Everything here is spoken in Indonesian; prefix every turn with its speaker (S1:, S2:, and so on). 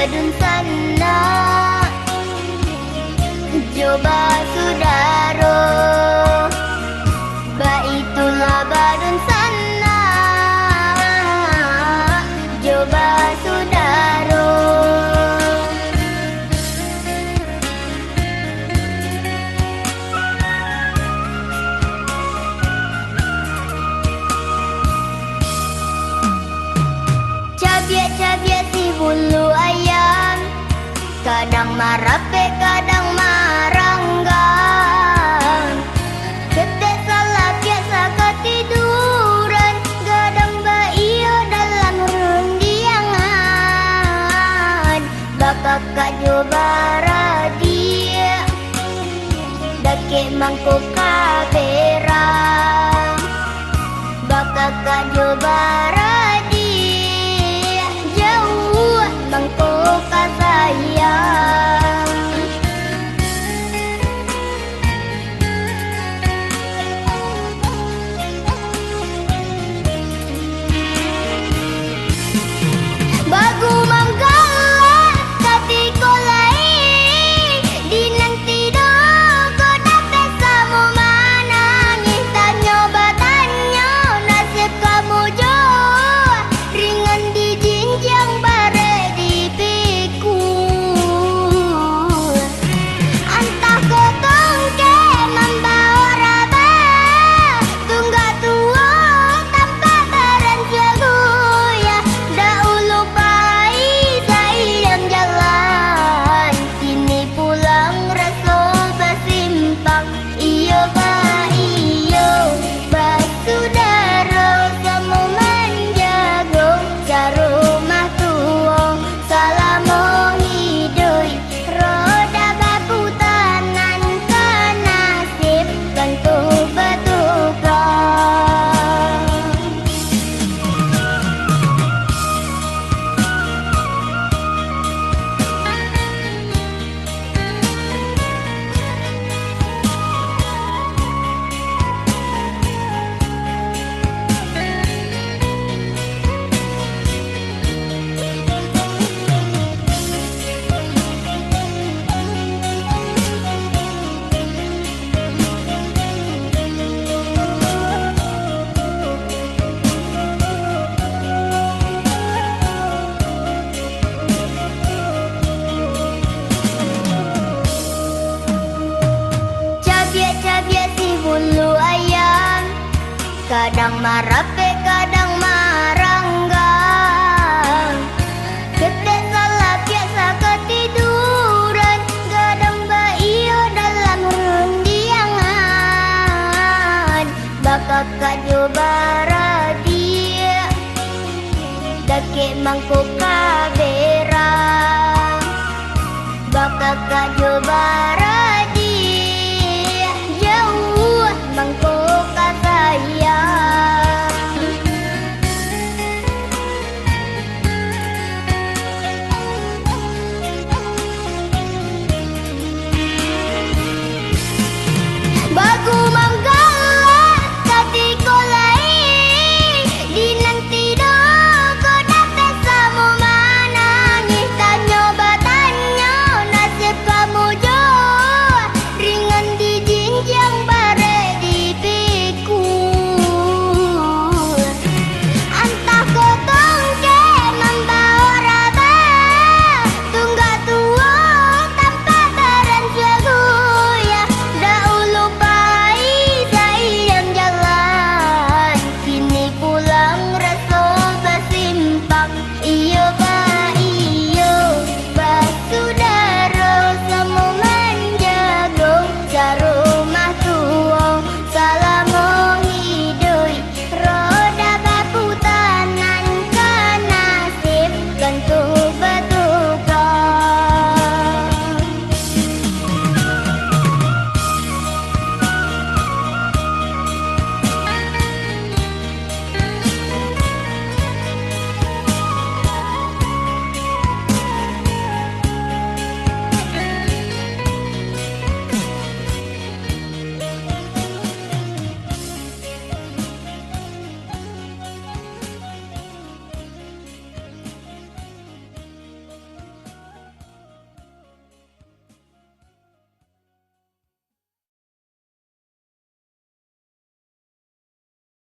S1: badun sana, coba sudaro, baitulah badun sana, coba sudaro. Cabiak-cabiak si bulu ayam, kadang marape, kadang maranggang. Ketek salah biasa ketiduran, gadang baio dalam rundiangan. Bakak kak jobara dia, dakek mangkuk kaberang. Bakak kak jobara mangkuk sayang. Bagu manggalat katiko lai, dinang tidur ko dapat samo manangis. Tanyo batanyo nasib kamu jo, ringan di jinjang bare. Cabiak si bulu ayam, kadang marape, kadang maranggang. Ketek salah biasa ketiduran, gadang baio dalam rundiangan. Bakak kak jobara dia, dakek mangkuk kaberang. Bakak kak jobara